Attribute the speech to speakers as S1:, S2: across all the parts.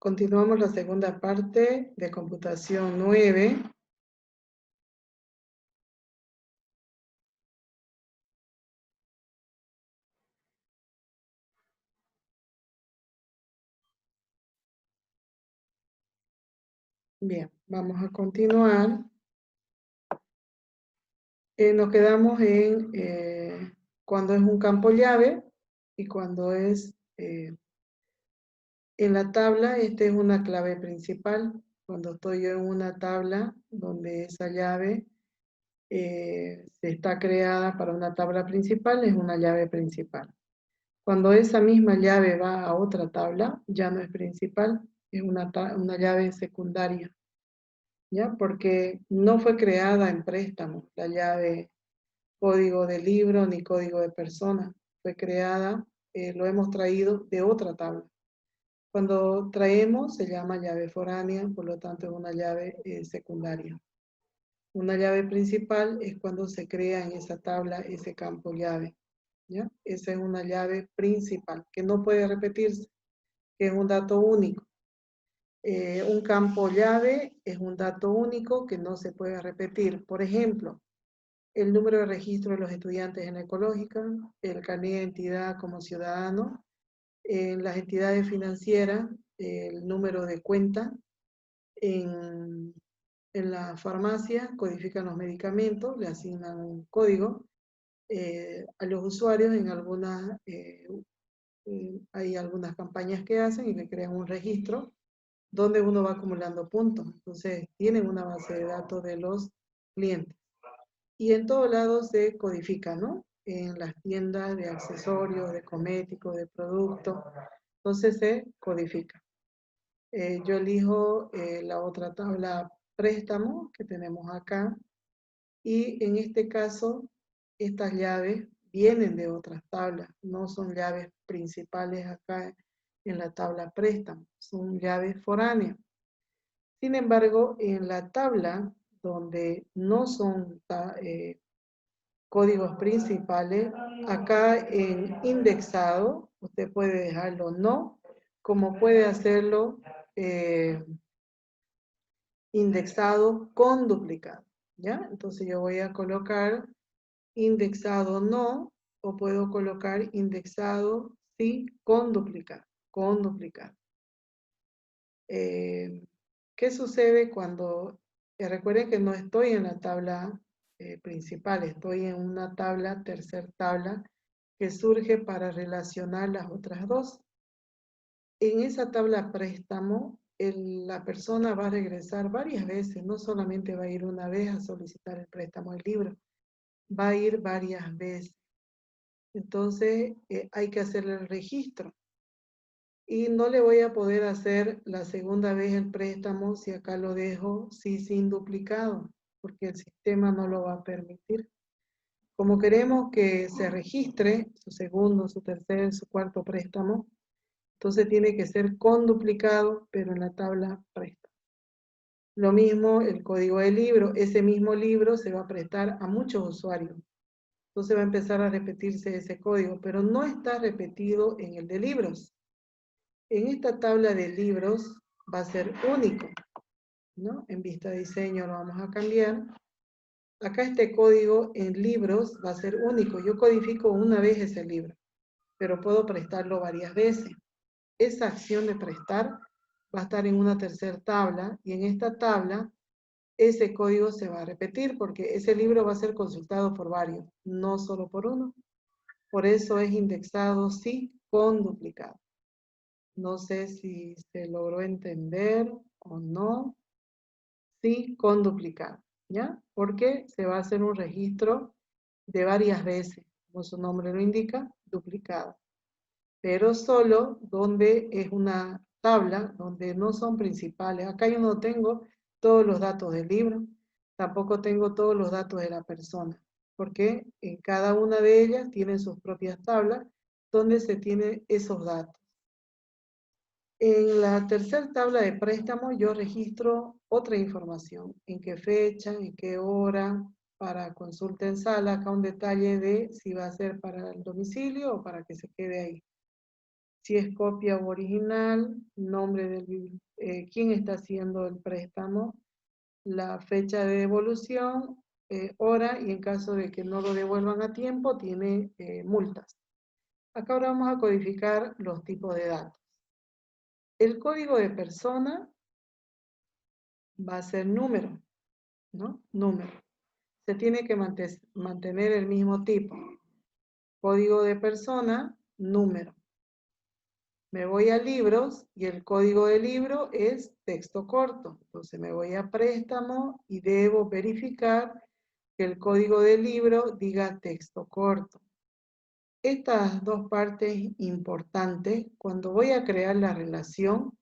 S1: Continuamos la segunda parte de computación 9. Bien, vamos a continuar. Nos quedamos en cuando es un campo llave y cuando es en la tabla. Esta es una clave principal. Cuando estoy yo en una tabla donde esa llave se está creada para una tabla principal, es una llave principal. Cuando esa misma llave va a otra tabla, ya no es principal, es una llave secundaria, ¿ya? Porque no fue creada en préstamo la llave código de libro ni código de persona. Fue creada, lo hemos traído de otra tabla. Cuando traemos se llama llave foránea, por lo tanto es una llave secundaria. Una llave principal es cuando se crea en esa tabla ese campo llave, ¿ya? Esa es una llave principal, que no puede repetirse, que es un dato único. Un campo llave es un dato único que no se puede repetir. Por ejemplo, el número de registro de los estudiantes en la ecológica, el carnet de identidad como ciudadano, en las entidades financieras, el número de cuenta, en la farmacia codifican los medicamentos, le asignan un código a los usuarios. En algunas, hay algunas campañas que hacen y que crean un registro donde uno va acumulando puntos. Entonces, tienen una base de datos de los clientes. Y en todos lados se codifica, ¿no? En las tiendas de accesorios, de cosméticos, de productos. Entonces se codifica. Yo elijo la otra tabla préstamo que tenemos acá. Y en este caso, estas llaves vienen de otras tablas. No son llaves principales acá en la tabla préstamo. Son llaves foráneas. Sin embargo, en la tabla donde no son códigos principales, acá en indexado, usted puede dejarlo no, como puede hacerlo indexado con duplicado, ¿ya? Entonces yo voy a colocar indexado no, o puedo colocar indexado sí con duplicado, con duplicado. ¿Qué sucede cuando, recuerden que no estoy en la tabla principal, estoy en una tabla, tercer tabla, que surge para relacionar las otras dos? En esa tabla préstamo, la persona va a regresar varias veces, no solamente va a ir una vez a solicitar el préstamo del libro, va a ir varias veces. Entonces, hay que hacerle el registro. Y no le voy a poder hacer la segunda vez el préstamo si acá lo dejo sin duplicado, porque el sistema no lo va a permitir. Como queremos que se registre su segundo, su tercer, su cuarto préstamo, entonces tiene que ser con duplicado, pero en la tabla préstamo. Lo mismo el código del libro, ese mismo libro se va a prestar a muchos usuarios. Entonces va a empezar a repetirse ese código, pero no está repetido en el de libros. En esta tabla de libros va a ser único, ¿no? En vista de diseño lo vamos a cambiar. Acá este código en libros va a ser único. Yo codifico una vez ese libro, pero puedo prestarlo varias veces. Esa acción de prestar va a estar en una tercera tabla, y en esta tabla ese código se va a repetir porque ese libro va a ser consultado por varios, no solo por uno. Por eso es indexado sí con duplicado. No sé si se logró entender o no. Sí con duplicado, ¿ya? Porque se va a hacer un registro de varias veces, como su nombre lo indica, duplicado. Pero solo donde es una tabla, donde no son principales. Acá yo no tengo todos los datos del libro, tampoco tengo todos los datos de la persona, porque en cada una de ellas tienen sus propias tablas donde se tienen esos datos. En la tercera tabla de préstamo yo registro otra información, en qué fecha, en qué hora, para consulta en sala, acá un detalle de si va a ser para el domicilio o para que se quede ahí. si es copia o original, nombre del quién está haciendo el préstamo, la fecha de devolución, hora, y en caso de que no lo devuelvan a tiempo, tiene multas. Acá ahora vamos a codificar los tipos de datos. El código de persona va a ser número, ¿no? Número. Se tiene que mantener el mismo tipo. Código de persona, número. Me voy a libros y el código de libro es texto corto. Entonces me voy a préstamo y debo verificar que el código del libro diga texto corto. Estas dos partes importantes, cuando voy a crear la relación,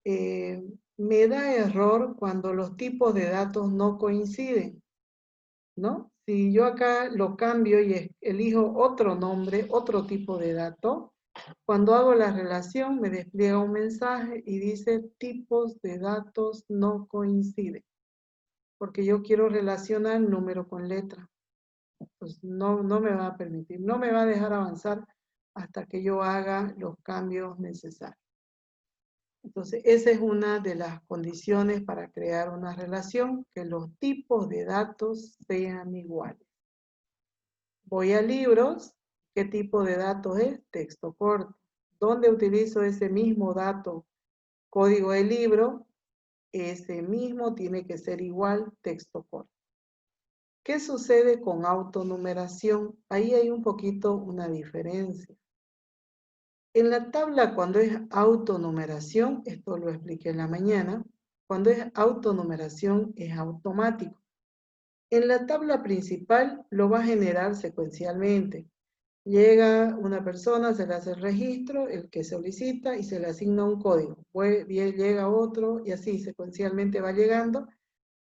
S1: me da error cuando los tipos de datos no coinciden, ¿no? Si yo acá lo cambio y elijo otro nombre, otro tipo de dato, cuando hago la relación me despliega un mensaje y dice tipos de datos no coinciden, porque yo quiero relacionar número con letra. Pues no me va a permitir, no me va a dejar avanzar hasta que yo haga los cambios necesarios. Entonces, esa es una de las condiciones para crear una relación, que los tipos de datos sean iguales. Voy a libros, ¿qué tipo de datos es? Texto corto. ¿Dónde utilizo ese mismo dato? Código de libro, ese mismo tiene que ser igual, texto corto. ¿Qué sucede con autonumeración? Ahí hay un poquito una diferencia. En la tabla, cuando es autonumeración, esto lo expliqué en la mañana, cuando es autonumeración es automático. En la tabla principal lo va a generar secuencialmente. Llega una persona, se le hace el registro, el que solicita, y se le asigna un código. Llega otro y así secuencialmente va llegando.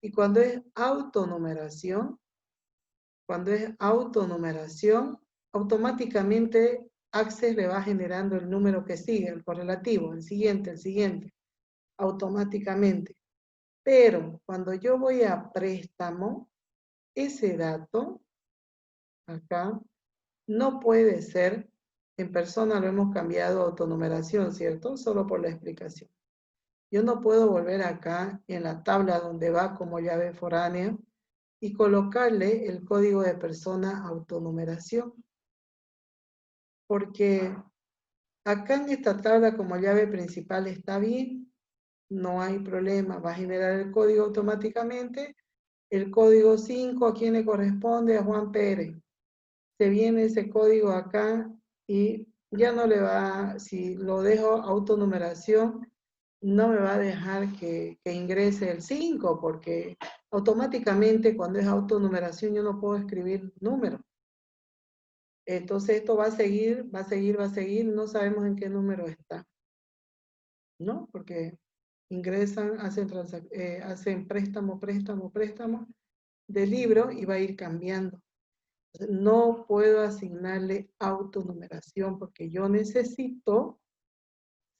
S1: Y cuando es autonumeración, automáticamente Access le va generando el número que sigue, el correlativo, el siguiente, automáticamente. Pero cuando yo voy a préstamo, ese dato, acá, no puede ser, en persona lo hemos cambiado a autonumeración, ¿cierto? Solo por la explicación. Yo no puedo volver acá en la tabla donde va como llave foránea y colocarle el código de persona autonumeración. Porque acá en esta tabla como llave principal está bien, no hay problema, va a generar el código automáticamente. El código 5, ¿a quién le corresponde? A Juan Pérez. Se viene ese código acá y ya no le va, si lo dejo autonumeración, no me va a dejar que ingrese el 5, porque automáticamente cuando es autonumeración yo no puedo escribir número. Entonces esto va a seguir, no sabemos en qué número está, ¿no? Porque ingresan, hacen préstamo de libro y va a ir cambiando. No puedo asignarle autonumeración porque yo necesito,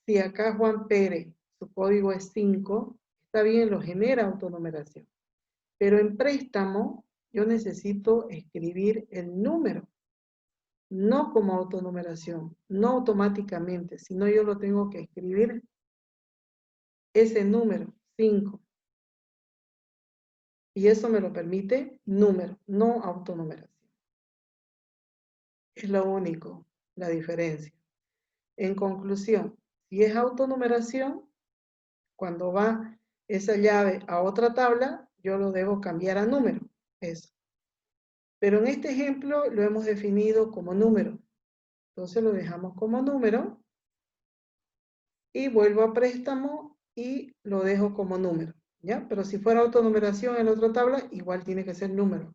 S1: si acá Juan Pérez, su código es 5, está bien, lo genera autonumeración. Pero en préstamo yo necesito escribir el número, no como autonumeración, no automáticamente, sino yo lo tengo que escribir ese número, 5. Y eso me lo permite número, no autonumeración. Es lo único, la diferencia. En conclusión, si es autonumeración, cuando va esa llave a otra tabla, yo lo debo cambiar a número, eso. Pero en este ejemplo lo hemos definido como número. Entonces lo dejamos como número y vuelvo a préstamo y lo dejo como número, ¿ya? Pero si fuera autonumeración en la otra tabla, igual tiene que ser número.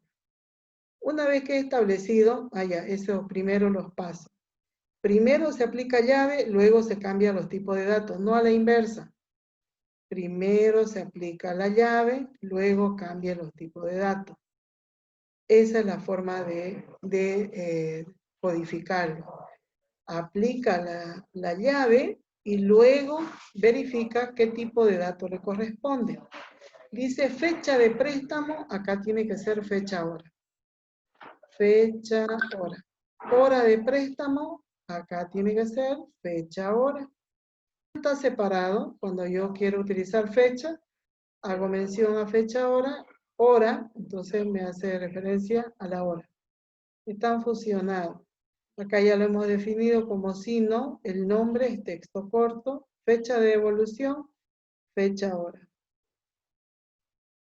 S1: Una vez que he establecido, eso primero los pasos. Primero se aplica llave, luego se cambian los tipos de datos, no a la inversa. Primero se aplica la llave, luego cambia los tipos de datos. Esa es la forma de codificarlo. Aplica la llave y luego verifica qué tipo de dato le corresponde. Dice fecha de préstamo, acá tiene que ser fecha hora. Fecha hora. Hora de préstamo, Acá tiene que ser fecha, hora. Está separado. Cuando yo quiero utilizar fecha, hago mención a fecha, hora, entonces me hace referencia a la hora. Están fusionados. Acá ya lo hemos definido como signo, el nombre es texto corto, fecha de devolución, fecha, hora.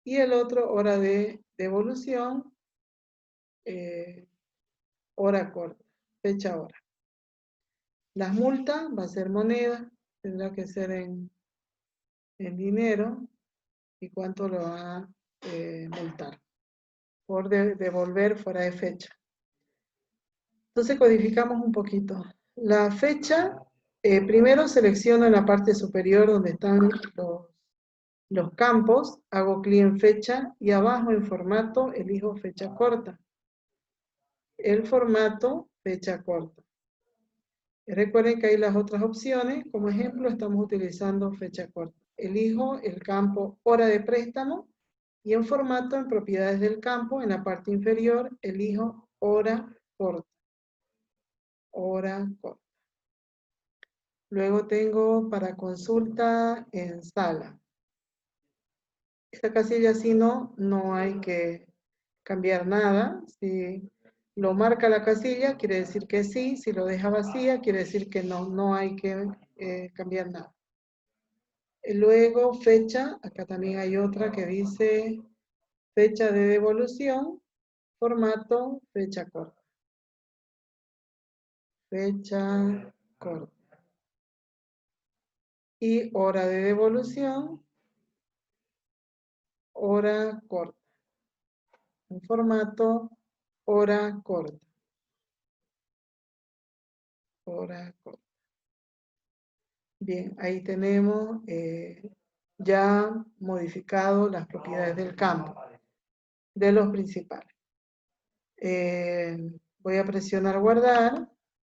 S1: Y el otro, hora de devolución, hora corta, fecha, hora. Las multas va a ser moneda, tendrá que ser en dinero. ¿Y cuánto lo va a multar? Por devolver fuera de fecha. Entonces codificamos un poquito. La fecha, primero selecciono en la parte superior donde están los campos, hago clic en fecha y abajo en formato elijo fecha corta. El formato fecha corta. Recuerden que hay las otras opciones, como ejemplo estamos utilizando fecha corta. Elijo el campo hora de préstamo y en formato en propiedades del campo, en la parte inferior, elijo hora corta. Hora corta. Luego tengo para consulta en sala. Esta casilla si no hay que cambiar nada. Si lo marca la casilla, quiere decir que sí. Si lo deja vacía, quiere decir que no hay que cambiar nada. Luego fecha, acá también hay otra que dice fecha de devolución, formato fecha corta. Fecha corta. Y hora de devolución, hora corta. En formato hora corta. Hora corta. Bien, ahí tenemos ya modificado las propiedades del campo, de los principales. Voy a presionar guardar.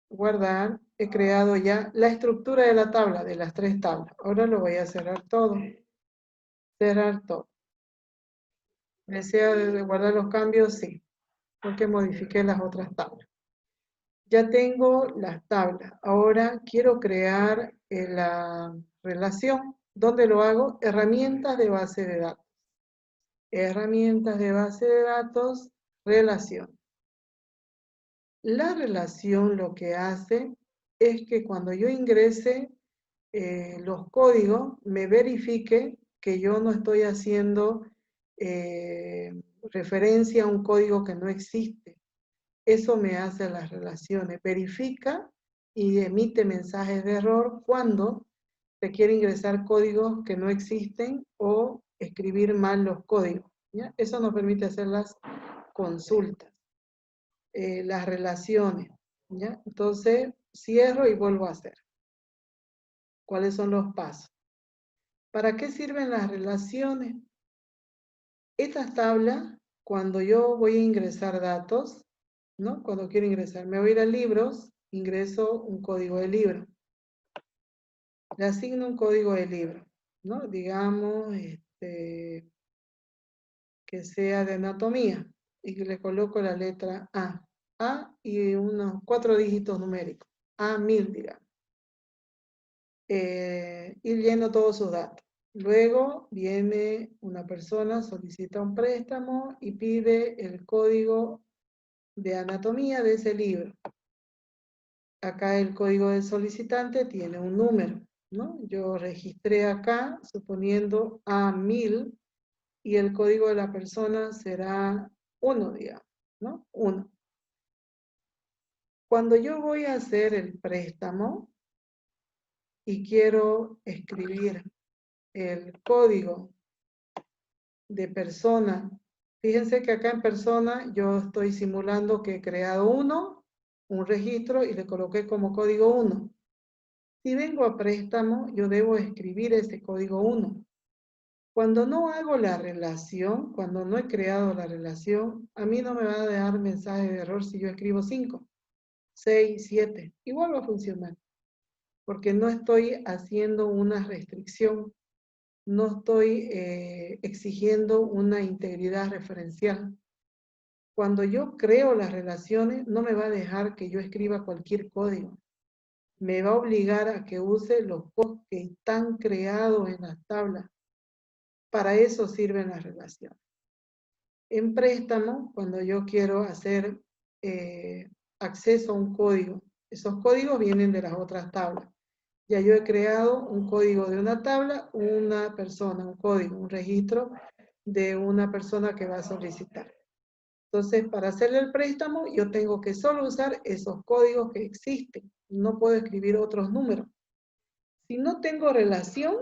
S1: Guardar. He creado ya la estructura de la tabla, de las 3 tablas. Ahora lo voy a cerrar todo. Cerrar todo. ¿Desea guardar los cambios? Sí, porque modifiqué las otras tablas. Ya tengo las tablas. Ahora quiero crear la relación. ¿Dónde lo hago? Herramientas de base de datos. Herramientas de base de datos, relación. La relación lo que hace es que cuando yo ingrese los códigos, me verifique que yo no estoy haciendo referencia a un código que no existe. Eso me hace las relaciones. Verifica y emite mensajes de error cuando requiere ingresar códigos que no existen o escribir mal los códigos. ¿Ya? Eso nos permite hacer las consultas, las relaciones. ¿Ya? Entonces, cierro y vuelvo a hacer. ¿Cuáles son los pasos? ¿Para qué sirven las relaciones? Estas tablas, cuando yo voy a ingresar datos, ¿no? Cuando quiero ingresar, me voy a ir a libros, ingreso un código de libro. Le asigno un código de libro, ¿no? Digamos, que sea de anatomía, y que le coloco la letra A. A y unos 4 dígitos numéricos. A1000, digamos. Y lleno todos sus datos. Luego viene una persona, solicita un préstamo y pide el código de anatomía de ese libro. Acá el código del solicitante tiene un número, ¿no? Yo registré acá, suponiendo A1000, y el código de la persona será 1, digamos, ¿no? 1. Cuando yo voy a hacer el préstamo y quiero escribir el código de persona, fíjense que acá en persona yo estoy simulando que he creado un registro y le coloqué como código 1. Si vengo a préstamo, yo debo escribir ese código 1. Cuando no hago la relación, cuando no he creado la relación, a mí no me va a dar mensaje de error si yo escribo 5, 6, 7. Igual va a funcionar, porque no estoy haciendo una restricción, no estoy exigiendo una integridad referencial. Cuando yo creo las relaciones, no me va a dejar que yo escriba cualquier código. me va a obligar a que use los códigos que están creados en las tablas. Para eso sirven las relaciones. En préstamo, cuando yo quiero hacer acceso a un código, esos códigos vienen de las otras tablas. Ya yo he creado un código de una tabla, una persona, un código, un registro de una persona que va a solicitar. Entonces, para hacerle el préstamo, yo tengo que solo usar esos códigos que existen. No puedo escribir otros números. Si no tengo relación,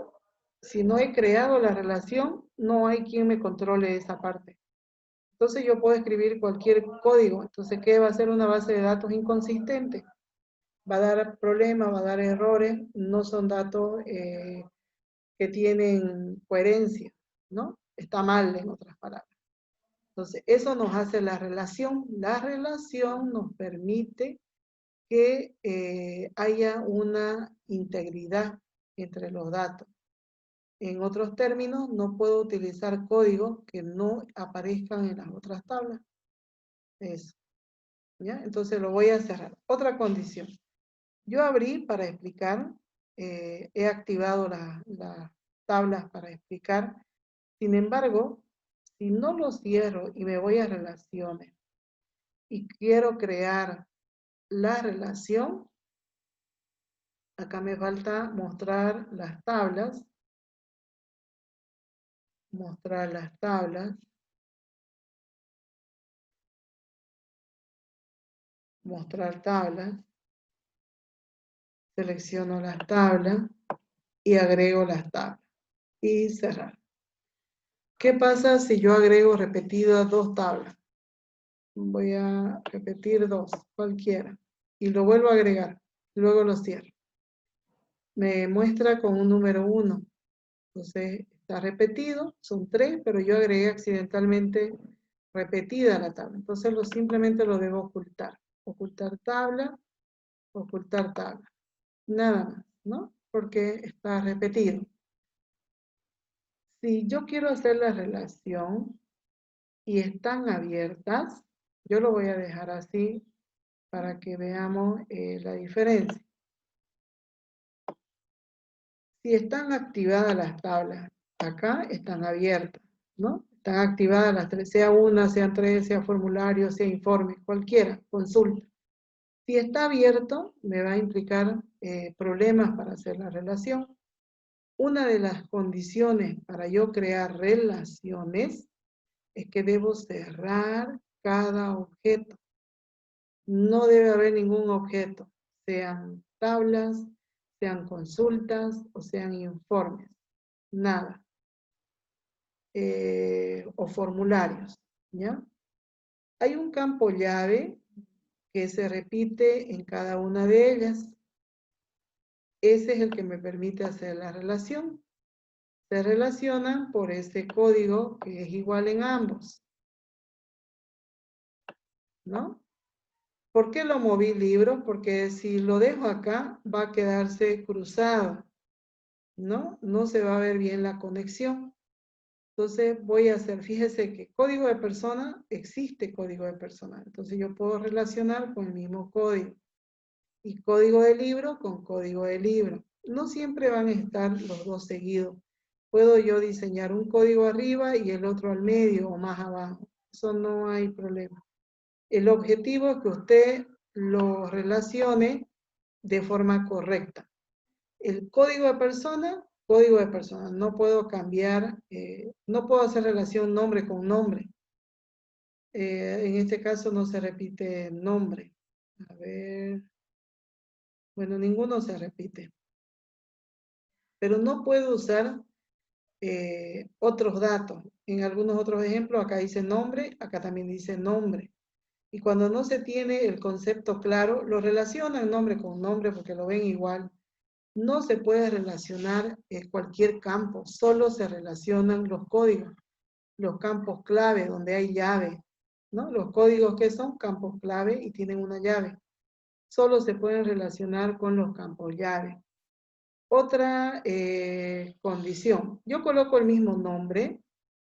S1: si no he creado la relación, no hay quien me controle esa parte. Entonces yo puedo escribir cualquier código. Entonces, ¿qué va a ser una base de datos inconsistente? Va a dar problemas, va a dar errores, no son datos que tienen coherencia, ¿no? Está mal, en otras palabras. Entonces, eso nos hace la relación. La relación nos permite que haya una integridad entre los datos. En otros términos, no puedo utilizar códigos que no aparezcan en las otras tablas. Eso. ¿Ya? Entonces lo voy a cerrar. Otra condición. Yo abrí para explicar, he activado las tablas para explicar. Sin embargo, si no lo cierro y me voy a relaciones y quiero crear la relación, acá me falta mostrar las tablas, mostrar las tablas, mostrar tablas, selecciono las tablas y agrego las tablas y cerrar. ¿Qué pasa si yo agrego repetidas dos tablas? Voy a repetir dos, cualquiera, y lo vuelvo a agregar, luego lo cierro. Me muestra con un número 1, entonces está repetido, son 3, pero yo agregué accidentalmente repetida la tabla, entonces simplemente lo debo ocultar. Ocultar tabla, nada más, ¿no? Porque está repetido. Si yo quiero hacer la relación y están abiertas, yo lo voy a dejar así para que veamos la diferencia. Si están activadas las tablas, acá están abiertas, ¿no? Están activadas las tres, sea una, sean tres, sea formulario, sea informe, cualquiera, consulta. Si está abierto, me va a implicar problemas para hacer la relación. Una de las condiciones para yo crear relaciones es que debo cerrar cada objeto. No debe haber ningún objeto, sean tablas, sean consultas o sean informes, nada. O formularios, ¿ya? Hay un campo llave que se repite en cada una de ellas. Ese es el que me permite hacer la relación. Se relacionan por ese código que es igual en ambos, ¿no? ¿Por qué lo moví libro? Porque si lo dejo acá, va a quedarse cruzado, ¿no? No se va a ver bien la conexión. Entonces voy a hacer, fíjese que código de persona, existe código de persona. Entonces yo puedo relacionar con el mismo código. Y código de libro con código de libro. No siempre van a estar los dos seguidos. Puedo yo diseñar un código arriba y el otro al medio o más abajo. Eso no hay problema. El objetivo es que usted lo relacione de forma correcta. El código de persona, código de persona. No puedo cambiar, no puedo hacer relación nombre con nombre. En este caso no se repite nombre. A ver. Bueno, ninguno se repite. Pero no puedo usar otros datos. En algunos otros ejemplos, acá dice nombre, acá también dice nombre. Y cuando no se tiene el concepto claro, lo relacionan nombre con nombre porque lo ven igual. No se puede relacionar cualquier campo, solo se relacionan los códigos, los campos clave donde hay llave, ¿no? Los códigos que son campos clave y tienen una llave. Solo se pueden relacionar con los campos llave. Otra condición, yo coloco el mismo nombre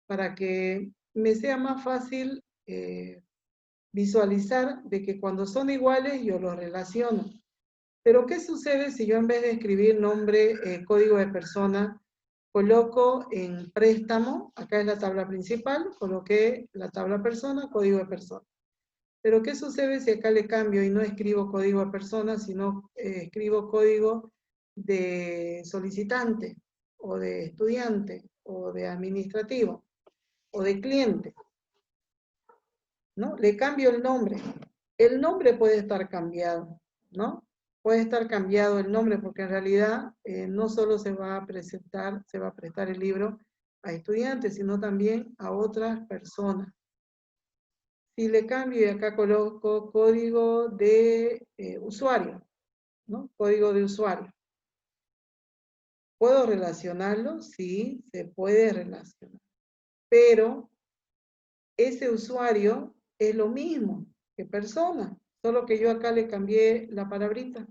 S1: para que me sea más fácil visualizar de que cuando son iguales yo los relaciono. Pero ¿qué sucede si yo en vez de escribir nombre, código de persona, coloco en préstamo, acá es la tabla principal, coloqué la tabla persona, código de persona. Pero ¿qué sucede si acá le cambio y no escribo código de persona, sino escribo código de solicitante, o de estudiante, o de administrativo, o de cliente? ¿No? Le cambio el nombre. El nombre puede estar cambiado, ¿no? Puede estar cambiado el nombre porque en realidad no solo se va a presentar, se va a prestar el libro a estudiantes, sino también a otras personas. Si le cambio y acá coloco código de usuario, ¿no? Código de usuario. ¿Puedo relacionarlo? Sí, se puede relacionar. Pero ese usuario es lo mismo que persona, solo que yo acá le cambié la palabrita.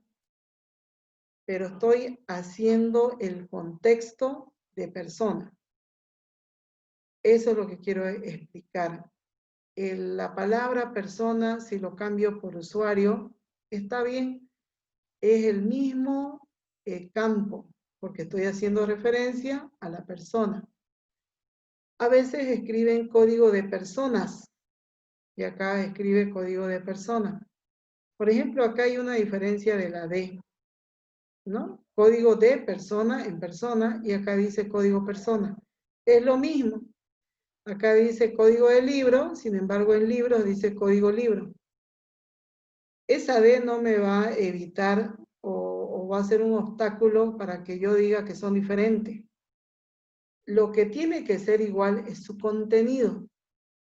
S1: Pero estoy haciendo el contexto de persona. Eso es lo que quiero explicar. La palabra persona, si lo cambio por usuario, está bien, es el mismo campo, porque estoy haciendo referencia a la persona. A veces escriben código de personas, y acá escribe código de persona. Por ejemplo, acá hay una diferencia de la D, ¿no? Código de persona en persona, y acá dice código persona. Es lo mismo. Acá dice código de libro, sin embargo en libros dice código libro. Esa D no me va a evitar o va a ser un obstáculo para que yo diga que son diferentes. Lo que tiene que ser igual es su contenido,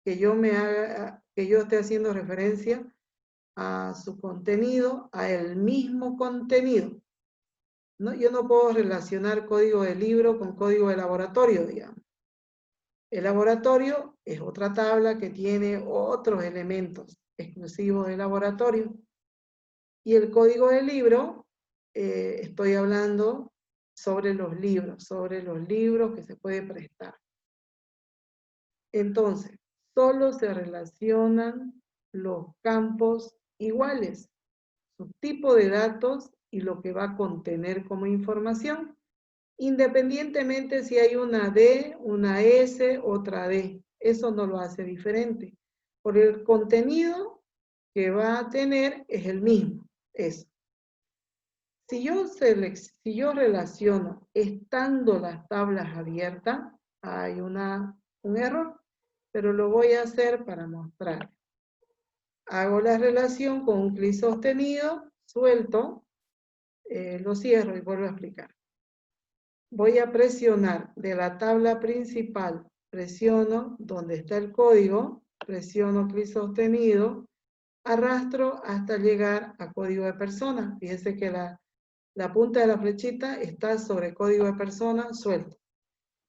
S1: que yo esté haciendo referencia a su contenido, a el mismo contenido, ¿no? Yo no puedo relacionar código de libro con código de laboratorio, digamos. El laboratorio es otra tabla que tiene otros elementos exclusivos del laboratorio. Y el código del libro, estoy hablando sobre los libros que se puede prestar. Entonces, solo se relacionan los campos iguales, su tipo de datos y lo que va a contener como información, independientemente si hay una D, una S, otra D. Eso no lo hace diferente. Por el contenido que va a tener es el mismo. Eso. Si yo relaciono estando las tablas abiertas, hay un error, pero lo voy a hacer para mostrar. Hago la relación con un clic sostenido, suelto, lo cierro y vuelvo a explicar. Voy a presionar de la tabla principal, presiono donde está el código, presiono clic sostenido, arrastro hasta llegar a código de persona. Fíjense que la punta de la flechita está sobre código de persona, suelto.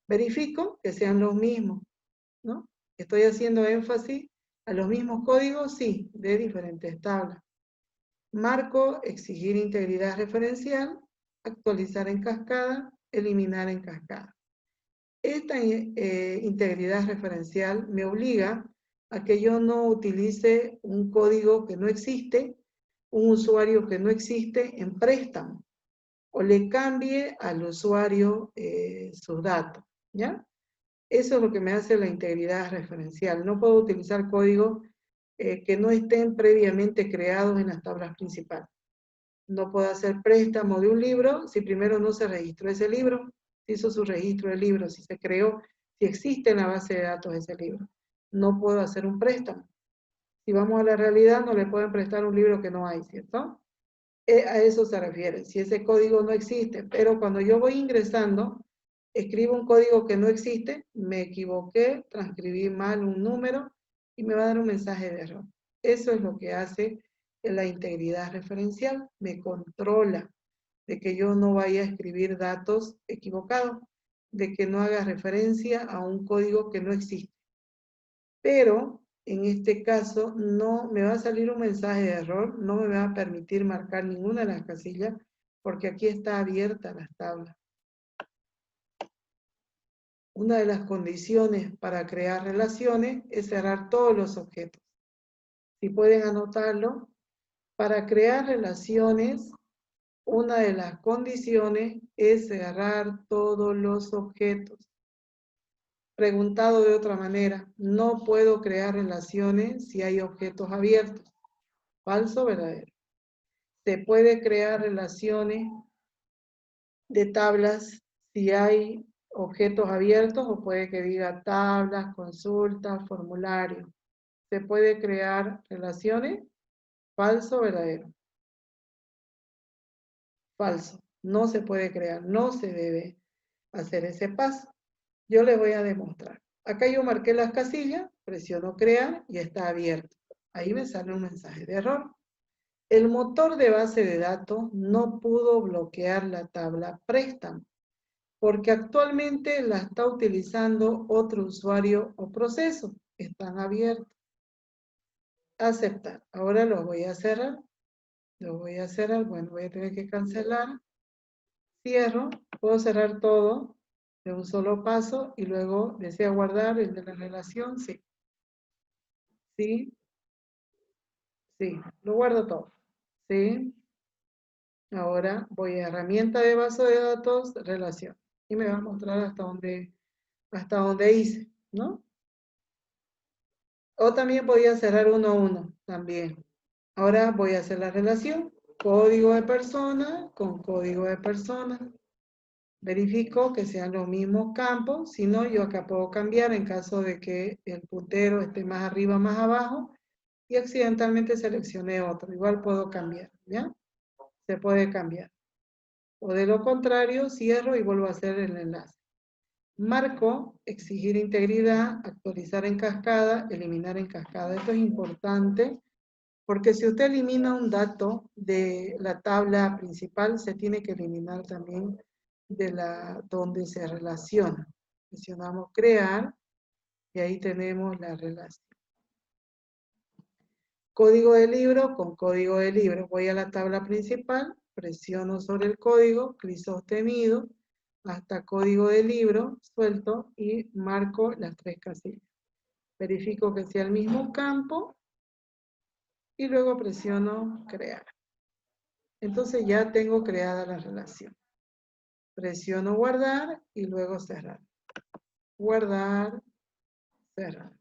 S1: Verifico que sean los mismos, ¿no? Estoy haciendo énfasis a los mismos códigos, sí, de diferentes tablas. Marco, exigir integridad referencial, actualizar en cascada, eliminar en cascada. Esta integridad referencial me obliga a que yo no utilice un código que no existe, un usuario que no existe en préstamo, o le cambie al usuario sus datos, ¿ya? Eso es lo que me hace la integridad referencial. No puedo utilizar códigos que no estén previamente creados en las tablas principales. No puedo hacer préstamo de un libro si primero no se registró ese libro, si hizo su registro del libro, si se creó, si existe en la base de datos ese libro. No puedo hacer un préstamo. Si vamos a la realidad, no le pueden prestar un libro que no hay, ¿cierto? A eso se refiere, si ese código no existe. Pero cuando yo voy ingresando, escribo un código que no existe, me equivoqué, transcribí mal un número y me va a dar un mensaje de error. Eso es lo que hace la integridad referencial, me controla de que yo no vaya a escribir datos equivocados, de que no haga referencia a un código que no existe. Pero en este caso no me va a salir un mensaje de error, no me va a permitir marcar ninguna de las casillas, porque aquí está abierta las tablas. Una de las condiciones para crear relaciones es cerrar todos los objetos. Si pueden anotarlo, para crear relaciones una de las condiciones es cerrar todos los objetos. Preguntado de otra manera, no puedo crear relaciones si hay objetos abiertos. ¿Falso o verdadero? Se puede crear relaciones de tablas si hay objetos abiertos, o puede que diga tablas, consultas, formularios. ¿Se puede crear relaciones? ¿Falso o verdadero? Falso. No se puede crear, no se debe hacer ese paso. Yo les voy a demostrar. Acá yo marqué las casillas, presiono crear y está abierto. Ahí me sale un mensaje de error. El motor de base de datos no pudo bloquear la tabla préstamo, porque actualmente la está utilizando otro usuario o proceso. Están abiertos. Aceptar. Ahora los voy a cerrar. Los voy a cerrar. Bueno, voy a tener que cancelar. Cierro. Puedo cerrar todo de un solo paso y luego desea guardar el de la relación. Sí. Sí. Sí. Lo guardo todo. Sí. Ahora voy a herramienta de base de datos, relación. Y me va a mostrar hasta dónde hice, ¿no? O también podía cerrar uno a uno, también. Ahora voy a hacer la relación. Código de persona con código de persona. Verifico que sean los mismos campos. Si no, yo acá puedo cambiar en caso de que el puntero esté más arriba, más abajo. Y accidentalmente seleccioné otro. Igual puedo cambiar, ¿ya? Se puede cambiar. O de lo contrario, cierro y vuelvo a hacer el enlace. Marco, exigir integridad, actualizar en cascada, eliminar en cascada. Esto es importante porque si usted elimina un dato de la tabla principal, se tiene que eliminar también de donde se relaciona. Presionamos crear y ahí tenemos la relación. Código de libro con código de libro. Voy a la tabla principal, presiono sobre el código, clic sostenido, hasta código de libro, suelto y marco las 3 casillas. Verifico que sea el mismo campo y luego presiono crear. Entonces ya tengo creada la relación. Presiono guardar y luego cerrar. Guardar, cerrar.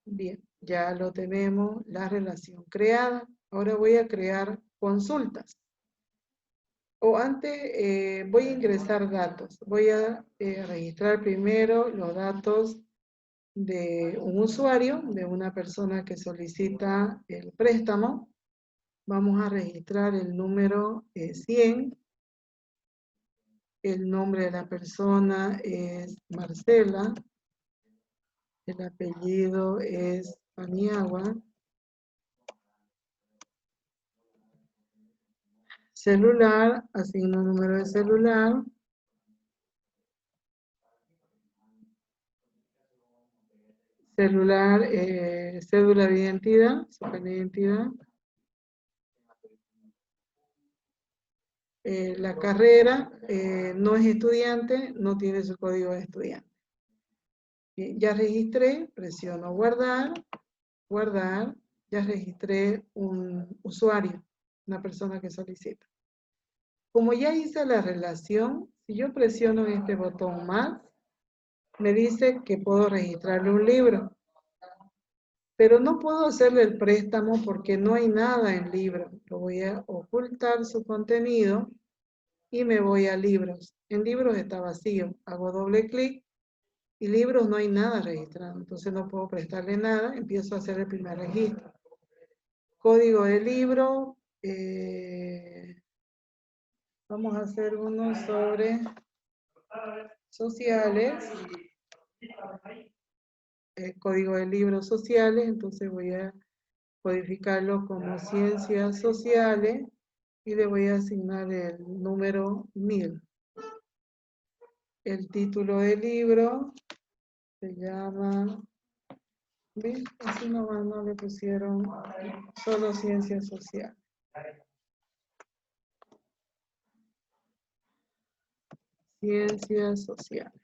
S1: Bien, ya lo tenemos, la relación creada. Ahora voy a crear consultas. O antes voy a ingresar datos. Voy a registrar primero los datos de un usuario, de una persona que solicita el préstamo. Vamos a registrar el número 100. El nombre de la persona es Marcela. El apellido es Paniagua. Celular, asigno un número de celular. Celular, cédula de identidad, su carnet de identidad. La carrera no es estudiante, no tiene su código de estudiante. Bien, ya registré, presiono guardar, guardar, ya registré un usuario, una persona que solicita. Como ya hice la relación, si yo presiono este botón más, me dice que puedo registrarle un libro. Pero no puedo hacerle el préstamo porque no hay nada en libro. Lo voy a ocultar su contenido y me voy a libros. En libros está vacío. Hago doble clic y libros no hay nada registrado. Entonces no puedo prestarle nada. Empiezo a hacer el primer registro. Código de libro. Vamos a hacer uno sobre sociales. Código de libros sociales. Entonces voy a codificarlo como ciencias sociales y le voy a asignar el número 1000. El título del libro se llama, ¿ves? Así no le pusieron solo ciencias sociales. Ciencias sociales.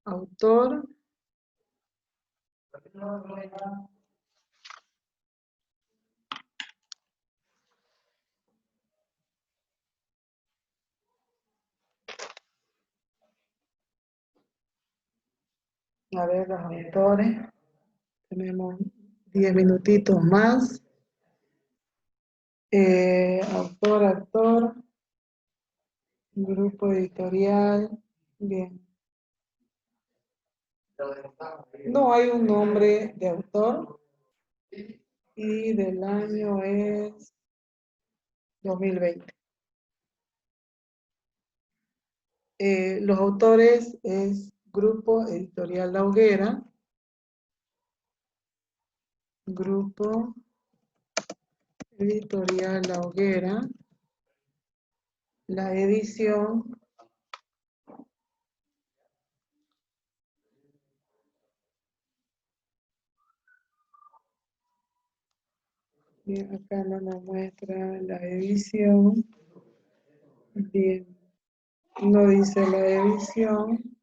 S1: Autor. A ver, los autores. Tenemos 10 minutitos más. Autor, grupo editorial. Bien. No hay un nombre de autor y del año es 2020. Los autores es Grupo Editorial La Hoguera. Grupo Editorial La Hoguera. La edición bien, acá no nos muestra la edición. Bien, no dice la edición.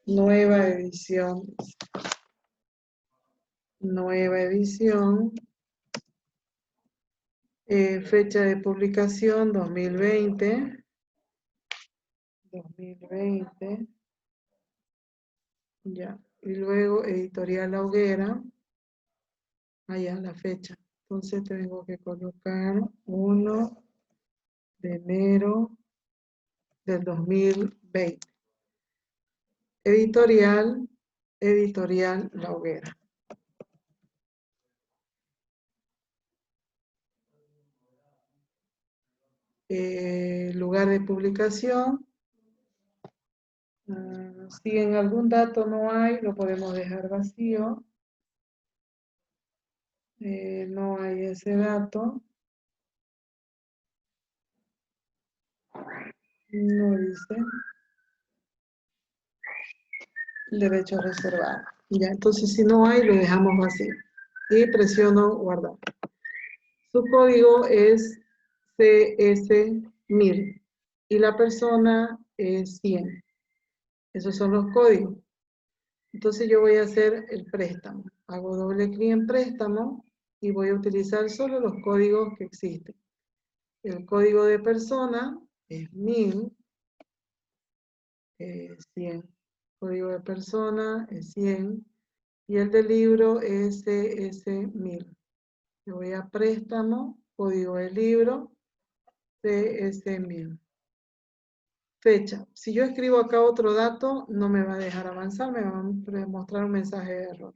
S1: Nueva edición. Nueva edición. Fecha de publicación 2020. 2020. Ya. Y luego editorial La Hoguera. Allá la fecha. Entonces tengo que colocar 1 de enero del 2020. Editorial La Hoguera. Lugar de publicación. Si en algún dato no hay, lo podemos dejar vacío. No hay ese dato. No dice. Derecho reservado. Ya, entonces si no hay, lo dejamos vacío. Y presiono guardar. Su código es CS1000 y la persona es 100. Esos son los códigos. Entonces yo voy a hacer el préstamo. Hago doble clic en préstamo y voy a utilizar solo los códigos que existen. El código de persona es 1000, 100. Código de persona es 100 y el del libro es CS1000. Yo voy a préstamo, código del libro, CS1000. Fecha. Si yo escribo acá otro dato, no me va a dejar avanzar, me va a mostrar un mensaje de error.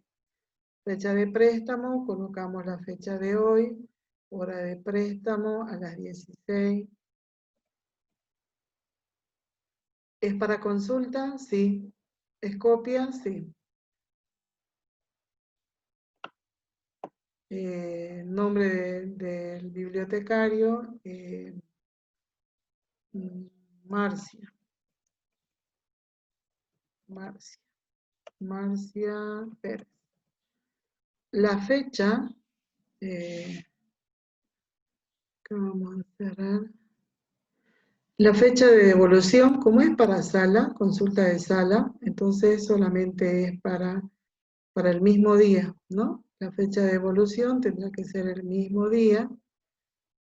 S1: Fecha de préstamo, colocamos la fecha de hoy, hora de préstamo a las 16. ¿Es para consulta? Sí. ¿Es copia? Sí. Nombre del bibliotecario, Marcia. Marcia Pérez. La fecha, ¿qué vamos a cerrar? La fecha de devolución, como es para sala, consulta de sala, entonces solamente es para el mismo día, ¿no? La fecha de devolución tendrá que ser el mismo día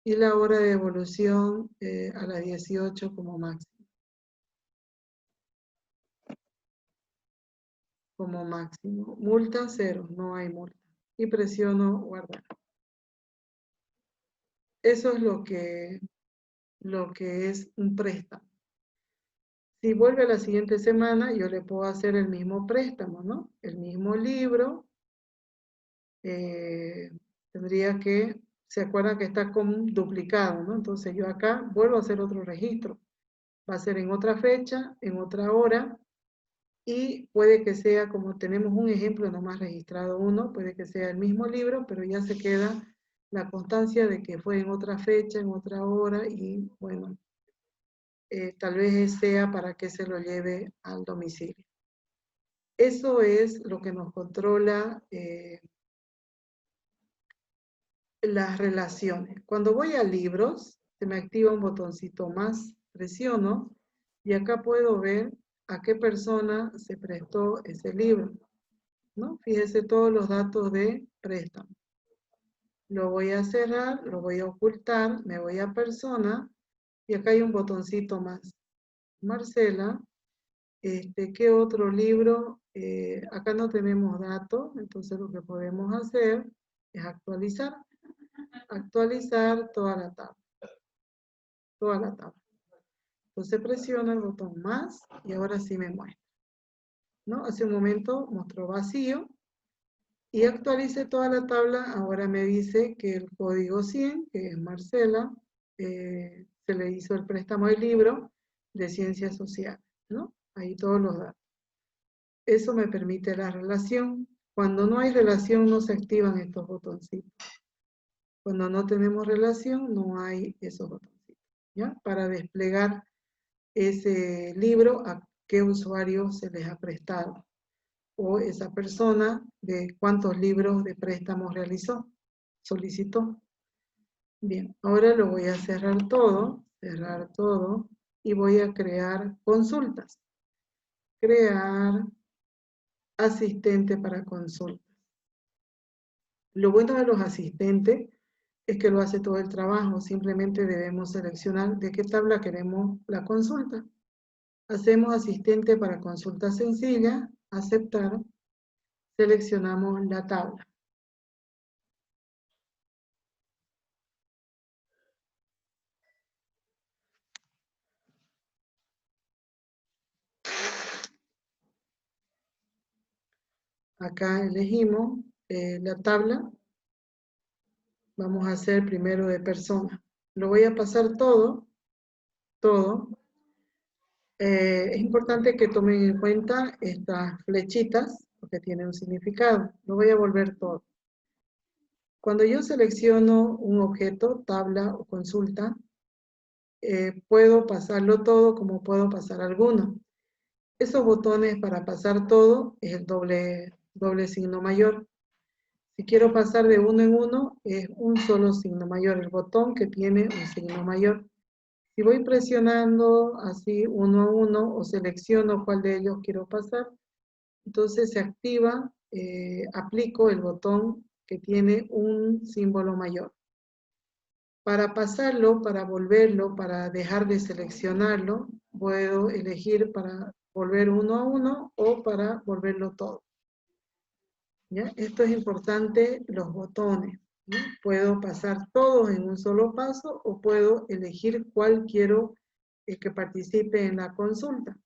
S1: y la hora de devolución a las 18 como máximo. Como máximo. Multa 0, no hay multa. Y presiono guardar. Eso es lo que es un préstamo. Si vuelve la siguiente semana, yo le puedo hacer el mismo préstamo, ¿no? El mismo libro. Tendría que, se acuerdan que está con duplicado, ¿no? Entonces yo acá vuelvo a hacer otro registro. Va a ser en otra fecha, en otra hora, y puede que sea, como tenemos un ejemplo nomás registrado uno, puede que sea el mismo libro, pero ya se queda la constancia de que fue en otra fecha, en otra hora, y bueno, tal vez sea para que se lo lleve al domicilio. Eso es lo que nos controla las relaciones. Cuando voy a libros, se me activa un botoncito más, presiono, y acá puedo ver a qué persona se prestó ese libro, ¿no? Fíjese todos los datos de préstamo. Lo voy a cerrar, lo voy a ocultar, me voy a persona, y acá hay un botoncito más. Marcela. ¿Qué otro libro? Acá no tenemos datos, entonces lo que podemos hacer es actualizar. Actualizar toda la tabla. Toda la tabla. Entonces presiono el botón más y ahora sí me muestra, ¿no? Hace un momento mostró vacío y actualice toda la tabla. Ahora me dice que el código 100, que es Marcela, se le hizo el préstamo del libro de Ciencias Sociales, ¿no? Ahí todos los datos. Eso me permite la relación. Cuando no hay relación no se activan estos botoncitos. Cuando no tenemos relación no hay esos botoncitos, ¿ya? Para desplegar ese libro a qué usuario se les ha prestado o esa persona de cuántos libros de préstamo realizó, solicitó. Bien, ahora lo voy a cerrar todo y voy a crear consultas. Crear asistente para consultas. Lo bueno de los asistentes es que lo hace todo el trabajo, simplemente debemos seleccionar de qué tabla queremos la consulta. Hacemos asistente para consulta sencilla, aceptar, seleccionamos la tabla. Acá elegimos la tabla. Vamos a hacer primero de persona. Lo voy a pasar todo. Es importante que tomen en cuenta estas flechitas porque tienen un significado. Lo voy a volver todo. Cuando yo selecciono un objeto, tabla o consulta, puedo pasarlo todo como puedo pasar alguno. Esos botones para pasar todo es el doble signo mayor. Si quiero pasar de uno en uno, es un solo signo mayor, el botón que tiene un signo mayor. Si voy presionando así uno a uno o selecciono cuál de ellos quiero pasar, entonces se activa, aplico el botón que tiene un símbolo mayor. Para pasarlo, para volverlo, para dejar de seleccionarlo, puedo elegir para volver uno a uno o para volverlo todo. ¿Ya? Esto es importante, los botones, ¿no? Puedo pasar todos en un solo paso o puedo elegir cuál quiero que participe en la consulta.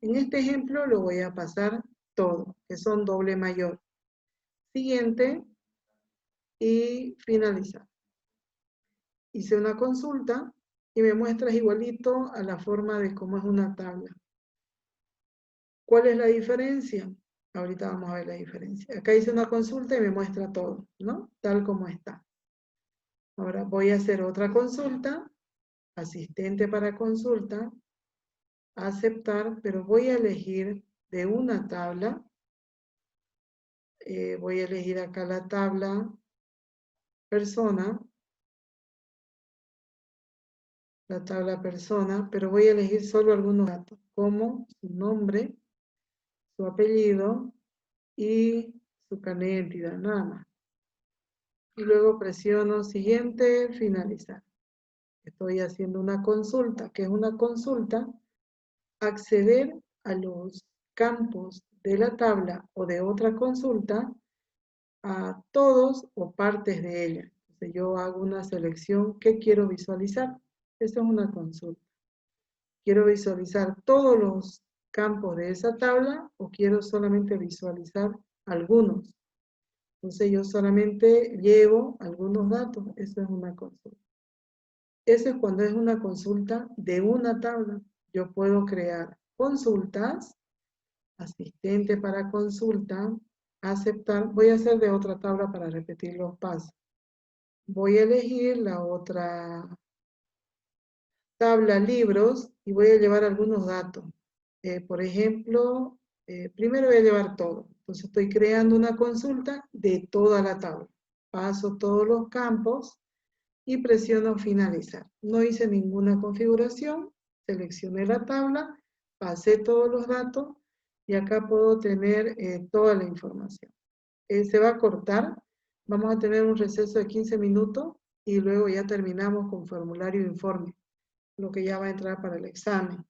S1: En este ejemplo lo voy a pasar todo, que son doble mayor. Siguiente y finalizar. Hice una consulta y me muestras igualito a la forma de cómo es una tabla. ¿Cuál es la diferencia? Ahorita vamos a ver la diferencia. Acá hice una consulta y me muestra todo, ¿no? Tal como está. Ahora voy a hacer otra consulta, asistente para consulta, aceptar, pero voy a elegir de una tabla. Voy a elegir acá la tabla persona, pero voy a elegir solo algunos datos, como su nombre, su apellido y su carnet de identidad, nada más. Y luego presiono siguiente, finalizar. Estoy haciendo una consulta. ¿Qué es una consulta? Acceder a los campos de la tabla o de otra consulta a todos o partes de ella. Entonces yo hago una selección. ¿Qué quiero visualizar? Eso es una consulta. ¿Quiero visualizar todos los campos de esa tabla o quiero solamente visualizar algunos? Entonces yo solamente llevo algunos datos. Eso es una consulta. Eso es cuando es una consulta de una tabla. Yo puedo crear consultas, asistente para consulta, aceptar. Voy a hacer de otra tabla para repetir los pasos. Voy a elegir la otra tabla libros y voy a llevar algunos datos. Por ejemplo, primero voy a llevar todo. Entonces estoy creando una consulta de toda la tabla. Paso todos los campos y presiono finalizar. No hice ninguna configuración, seleccioné la tabla, pasé todos los datos y acá puedo tener toda la información. Se va a cortar, vamos a tener un receso de 15 minutos y luego ya terminamos con formulario de informe, lo que ya va a entrar para el examen.